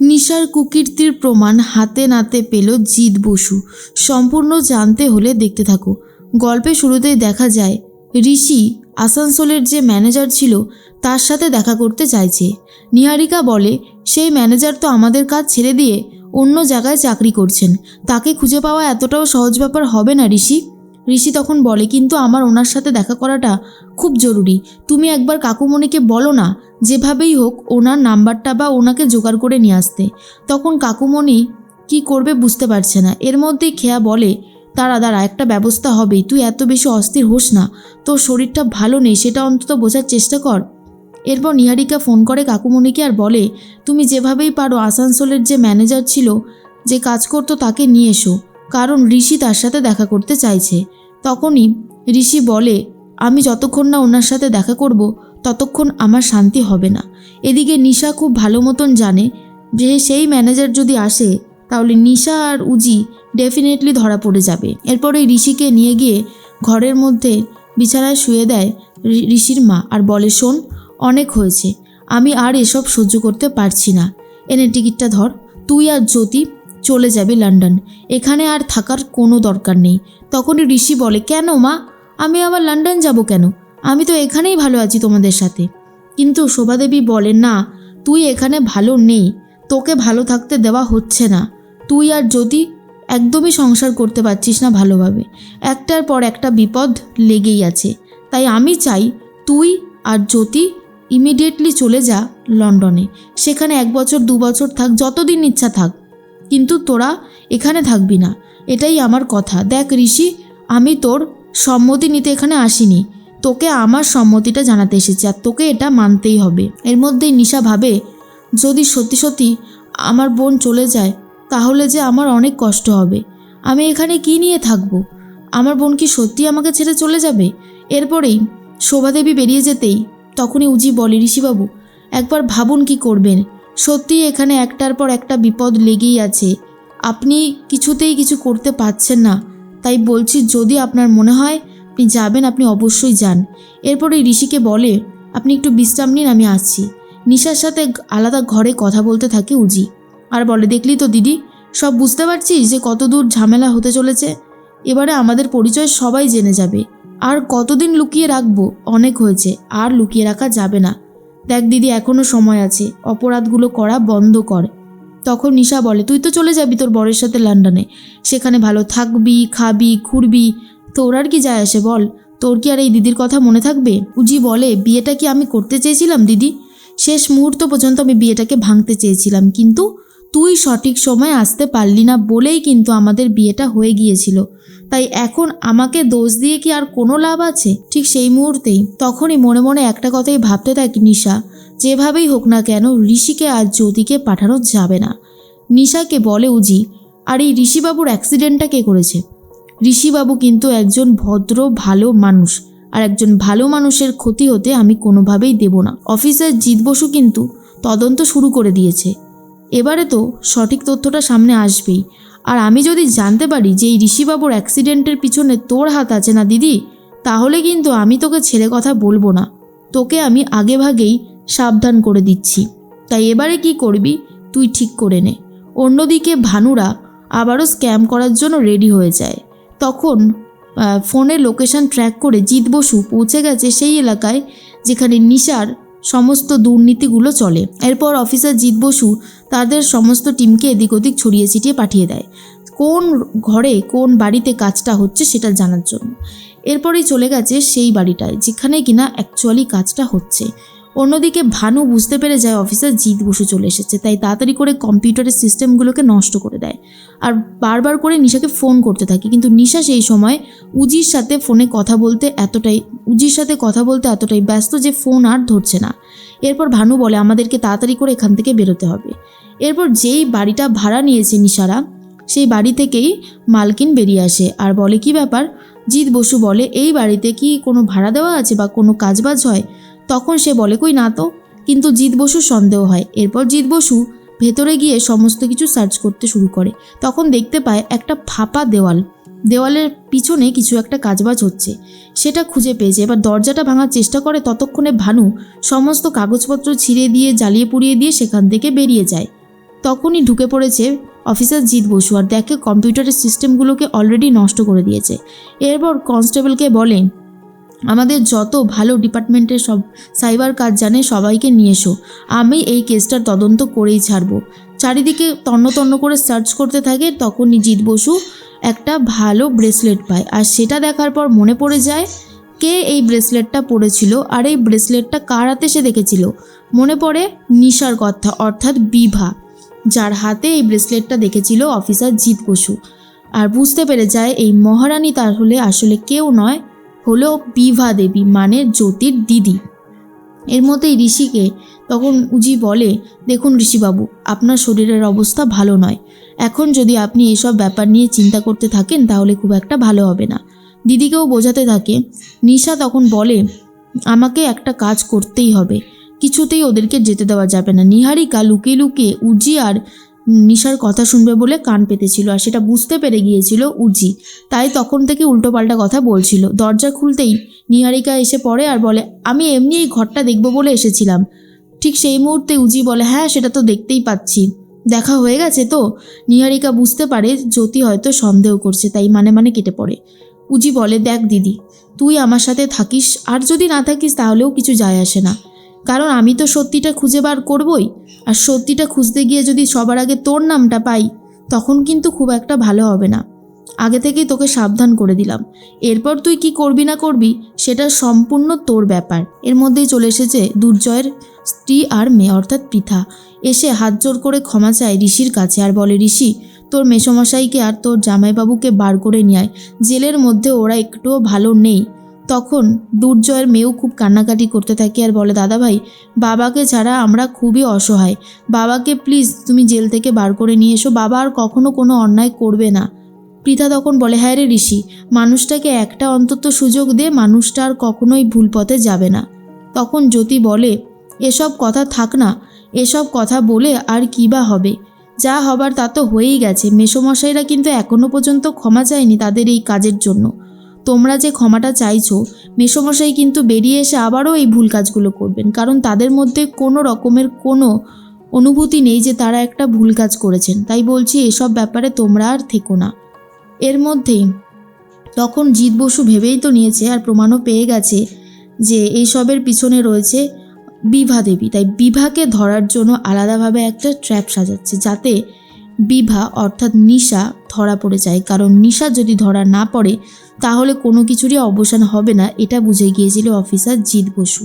নিশার কুকীর্তির প্রমাণ হাতে নাতে পেল জিৎ বসু। সম্পূর্ণ জানতে হলে দেখতে থাকো। গল্পের শুরুতেই দেখা যায় ঋষি আসানসোলের যে ম্যানেজার ছিল তার সাথে দেখা করতে চাইছে। নিহারিকা বলে সেই ম্যানেজার তো আমাদের কাজ ছেড়ে দিয়ে অন্য জায়গায় চাকরি করছেন, তাকে খুঁজে পাওয়া এতটাও সহজ ব্যাপার হবে না ঋষি। ঋষি তখন বলে কিন্তু আমার ওনার সাথে দেখা করাটা খুব জরুরি, তুমি একবার কাকুমণিকে বলো না যেভাবেই হোক ওনার নাম্বারটা বা ওনাকে জোগাড় করে নিয়ে আসতে। তখন কাকুমণি কি করবে বুঝতে পারছে না। এর মধ্যেই খেয়া বলে দাঁড়া একটা ব্যবস্থা হবেই, তুই এত বেশি অস্থির হোস না, তোর শরীরটা ভালো নেই সেটা অন্তত বোঝার চেষ্টা কর। এরপর নিহারিকা ফোন করে কাকুমণিকে আর বলে তুমি যেভাবেই পারো আসানসোলের যে ম্যানেজার ছিল যে কাজ করতো তাকে নিয়ে এসো, কারণ ঋষি তার সাথে দেখা করতে চাইছে। তখনই ঋষি বলে আমি যতক্ষণ না ওনার সাথে দেখা করব ততক্ষণ আমার শান্তি হবে না। এদিকে নিশা খুব ভালো মতন জানে যে সেই ম্যানেজার যদি আসে তাহলে নিশা আর উজি ডেফিনেটলি ধরা পড়ে যাবে। এরপরে ঋষিকে নিয়ে গিয়ে ঘরের মধ্যে বিছানায় শুয়ে দেয় ঋষির মা আর বলে শোন, অনেক হয়েছে, আমি আর এসব সহ্য করতে পারছি না, এনে টিকিটটা ধর, তুই আর জ্যোতি চলে যাবে লন্ডন, এখানে আর থাকার কোনো দরকার নেই। তখনই ঋষি বলে কেন মা, আমি আবার লন্ডন যাব কেন, আমি তো এখানেই ভালো আছি তোমাদের সাথে। কিন্তু শোভাদেবী বলে না, তুই এখানে ভালো নেই, তোকে ভালো থাকতে দেওয়া হচ্ছে না, তুই আর জ্যোতি একদমই সংসার করতে পারছিস না ভালোভাবে, একটার পর একটা বিপদ লেগেই আছে। তাই আমি চাই তুই আর জ্যোতি ইমিডিয়েটলি চলে যা লন্ডনে, সেখানে 1 বছর 2 বছর থাক, যতদিন ইচ্ছা থাক, কিন্তু তোরা এখানে থাকবি না, এটাই আমার কথা। দেখ ঋষি, আমি তোর সম্মতি নিতে এখানে আসিনি, তোকে আমার সম্মতিটা জানাতে এসেছি আর তোকে এটা মানতেই হবে। এর মধ্যেই নিশা ভাবে যদি সত্যি সত্যি আমার বোন চলে যায় তাহলে যে আমার অনেক কষ্ট হবে, আমি এখানে কি নিয়ে থাকবো, আমার বোন কি সত্যি আমাকে ছেড়ে চলে যাবে। এরপরেই শোভাদেবী বেরিয়ে যেতেই তখনই উজি বলে ঋষিবাবু একবার ভাবুন কি করবেন, সত্যিই এখানে একটার পর একটা বিপদ লেগেই আছে, আপনি কিছুতেই কিছু করতে পারছেন না, তাই বলছি যদি আপনার মনে হয় আপনি যাবেন আপনি অবশ্যই যান। এরপরে ঋষিকে বলে আপনি একটু বিশ্রাম নিন, আমি আসছি। নিশার সাথে আলাদা ঘরে কথা বলতে থাকে উজি আর বলে দেখলি তো দিদি, সব বুঝতে পারছিস যে কত দূর ঝামেলা হতে চলেছে, এবারে আমাদের পরিচয় সবাই জেনে যাবে, আর কতদিন লুকিয়ে রাখবো, অনেক হয়েছে, আর লুকিয়ে রাখা যাবে না। দেখ দিদি এখনও সময় আছে, অপরাধগুলো করা বন্ধ কর। তখন নিশা বলে তুই তো চলে যাবি তোর বরের সাথে লন্ডনে, সেখানে ভালো থাকবি, খাবি, ঘুরবি, তোর আর কি যায় আসে বল, তোর কি আর এই দিদির কথা মনে থাকবে। উজি বলে বিয়েটা কি আমি করতে চেয়েছিলাম দিদি, শেষ মুহূর্ত পর্যন্ত আমি বিয়েটাকে ভাঙতে চেয়েছিলাম, কিন্তু তুই সঠিক সময় আসতে পারলি না বলেই কিন্তু আমাদের বিয়েটা হয়ে গিয়েছিল, তাই এখন আমাকে দোষ দিয়ে কি আর কোনো লাভ আছে। ঠিক সেই মুহূর্তেই তখনই মনে মনে একটা কথাই ভাবতে থাকে নিশা, যেভাবেই হোক না কেন ঋষিকে আর জ্যোতিকে পাঠানো যাবে না। নিশাকে বলে উজি আর এই ঋষিবাবুর অ্যাক্সিডেন্টটা কে করেছে। ঋষিবাবু কিন্তু একজন ভদ্র ভালো মানুষ, আর একজন ভালো মানুষের ক্ষতি হতে আমি কোনোভাবেই দেব না। অফিসার জিৎ বসু কিন্তু তদন্ত শুরু করে দিয়েছে, এবারে তো সঠিক তথ্যটা সামনে আসবেই, আর আমি যদি জানতে পারি যে এই ঋষিবাবুর অ্যাক্সিডেন্টের পিছনে তোর হাত আছে না দিদি, তাহলে কিন্তু আমি তোকে ছেড়ে কথা বলবো না, তোকে আমি আগেভাগেই সাবধান করে দিচ্ছি। তাই এবারে কি করবি তুই ঠিক করে নে। অন্যদিকে ভানুরা আবারও স্ক্যাম করার জন্য রেডি হয়ে যায়। তখন ফোনে লোকেশন ট্র্যাক করে জিৎ বসু পৌঁছে গেছে সেই এলাকায় যেখানে নিশার সমস্ত দুর্নীতিগুলো চলে। এরপর অফিসার জিৎ বসু তাদের সমস্ত টিমকে এদিক ওদিক ছড়িয়ে ছিটিয়ে পাঠিয়ে দেয় কোন ঘরে কোন বাড়িতে কাজটা হচ্ছে সেটা জানার জন্য। এরপরেই চলে গেছে সেই বাড়িটায় যেখানে কিনা অ্যাকচুয়ালি কাজটা হচ্ছে। অন্যদিকে ভানু বুঝতে পেরে যায় অফিসার জিৎ বসু চলে এসেছে, তাই তাড়াতাড়ি করে কম্পিউটারের সিস্টেমগুলোকে নষ্ট করে দেয় আর বারবার করে নিশাকে ফোন করতে থাকে। কিন্তু নিশা সেই সময় উজির সাথে কথা বলতে এতটাই ব্যস্ত যে ফোন আর ধরছে না। এরপর ভানু বলে আমাদেরকে তাড়াতাড়ি করে এখান থেকে বেরোতে হবে। এরপর যেই বাড়িটা ভাড়া নিয়েছে নিশারা, সেই বাড়ি থেকেই মালকিন বেরিয়ে আসে আর বলে কি ব্যাপার। জিৎ বসু বলে এই বাড়িতে কি কোনো ভাড়া দেওয়া আছে বা কোনো কাজবাজ হয়। তখন সে বলে কই না তো, কিন্তু জিৎ বসুর সন্দেহ হয়। এরপর জিৎ বসু ভেতরে গিয়ে সমস্ত কিছু সার্চ করতে শুরু করে। তখন দেখতে পায় একটা ফাঁপা দেওয়ালের পিছনে কিছু একটা কাজবাজ হচ্ছে, সেটা খুঁজে পেয়েছে। এবার দরজাটা ভাঙার চেষ্টা করে, ততক্ষণে ভানু সমস্ত কাগজপত্র ছিঁড়ে দিয়ে জ্বালিয়ে পুড়িয়ে দিয়ে সেখান থেকে বেরিয়ে যায়। তখনই ঢুকে পড়েছে অফিসার জিৎ বসু আর দেখে কম্পিউটারের সিস্টেমগুলোকে অলরেডি নষ্ট করে দিয়েছে। এরপর কনস্টেবলকে বলে, আমাদের যত ভালো ডিপার্টমেন্টের সব সাইবার কাজ জানে সবাইকে নিয়ে এসো, আমি এই কেসটার তদন্ত করেই ছাড়বো। চারিদিকে তন্ন তন্ন করে সার্চ করতে থাকে। তখনই জিৎ বসু একটা ভালো ব্রেসলেট পায় আর সেটা দেখার পর মনে পড়ে যায় কে এই ব্রেসলেটটা পরেছিল আর এই ব্রেসলেটটা কার হাতে সে দেখেছিল। মনে পড়ে নিশার কথা, অর্থাৎ বিভা, যার হাতে এই ব্রেসলেটটা দেখেছিল অফিসার জিৎ বসু। আর বুঝতে পেরে যায় এই মহারানী তাহলে আসলে কেউ নয়, হলো বিভা দেবী, মানে জ্যোতির দিদি। এর মধ্যেই ঋষিকে তখন উজি বলে, দেখুন ঋষিবাবু, আপনার শরীরের অবস্থা ভালো নয়, এখন যদি আপনি এসব ব্যাপার নিয়ে চিন্তা করতে থাকেন তাহলে খুব একটা ভালো হবে না। দিদিকেও বোঝাতে থাকে। নিশা তখন বলে, আমাকে একটা কাজ করতেই হবে, কিছুতেই ওদেরকে যেতে দেওয়া যাবে না। নিহারিকা লুকিয়ে লুকিয়ে উজি আর নিশার কথা শুনবে বলে কান পেতেছিল আর সেটা বুঝতে পেরে গিয়েছিল উজি, তাই তখন থেকে উল্টোপাল্টা কথা বলছিল। দরজা খুলতেই নিহারিকা এসে পড়ে আর বলে, আমি এমনি এই ঘরটা দেখবো বলে এসেছিলাম। ঠিক সেই মুহূর্তে উজি বলে, হ্যাঁ সেটা তো দেখতেই পাচ্ছি, দেখা হয়ে গেছে তো। নিহারিকা বুঝতে পারে জ্যোতি হয়তো সন্দেহ করছে, তাই মানে কেটে পড়ে। উজি বলে, দেখ দিদি, তুই আমার সাথে থাকিস আর যদি না থাকিস তাহলেও কিছু যায় আসে না, কারণ আমি তো সত্যিটা খুঁজে বার করবই, আর সত্যিটা খুঁজতে গিয়ে যদি সবার আগে তোর নামটা পাই তখন কিন্তু খুব একটা ভালো হবে না। আগে থেকেই তোকে সাবধান করে দিলাম, এরপর তুই কি করবি না করবি সেটা সম্পূর্ণ তোর ব্যাপার। এর মধ্যেই চলে এসেছে দুর্জয়ের স্ত্রী আর মেয়ে অর্থাৎ পৃথা। এসে হাত জোর করে ক্ষমা চায় ঋষির কাছে আর বলে, ঋষি, তোর মেসোমশাইকে আর তোর জামাইবাবুকে বার করে নিয়ে আয়, জেলের মধ্যে ওরা একটুও ভালো নেই। তখন দুর্জয়ের মেয়েও খুব কান্নাকাটি করতে থাকে আর বলে, দাদা ভাই, বাবাকে ছাড়া আমরা খুবই অসহায়, বাবাকে প্লিজ তুমি জেল থেকে বার করে নিয়ে এসো, বাবা আর কখনো কোনো অন্যায় করবে না। পৃথা তখন বলে, হ্যাঁ রে ঋষি, মানুষটাকে একটা অন্তত সুযোগ দে, মানুষটা আর কখনোই ভুল পথে যাবে না। তখন জ্যোতি বলে, এসব কথা থাক না, এসব কথা বলে আর কী বা হবে, যা হবার তা তো হয়েই গেছে। মেসোমশাইরা কিন্তু এখনও পর্যন্ত ক্ষমা চায়নি তাদের এই কাজের জন্য, তোমরা যে ক্ষমাটা চাইছো, মেসোমশাই কিন্তু বেরিয়ে এসে আবারও এই ভুল কাজগুলো করবেন, কারণ তাদের মধ্যে কোনো রকমের কোনো অনুভূতি নেই যে তারা একটা ভুল কাজ করেছেন। তাই বলছি এসব ব্যাপারে তোমরা আর থেকো না। এর মধ্যেই তখন জিৎ বসু ভেবেই তো নিয়েছে আর প্রমাণও পেয়ে গেছে যে এইসবের পিছনে রয়েছে বিভা দেবী, তাই বিভাকে ধরার জন্য আলাদাভাবে একটা ট্র্যাপ সাজাচ্ছে যাতে বিভা অর্থাৎ নিশা ধরা পড়ে যায়, কারণ নিশা যদি ধরা না পড়ে তাহলে কোনো কিছুরই অবসান হবে না, এটা বুঝে গিয়েছিল অফিসার জিৎ বসু।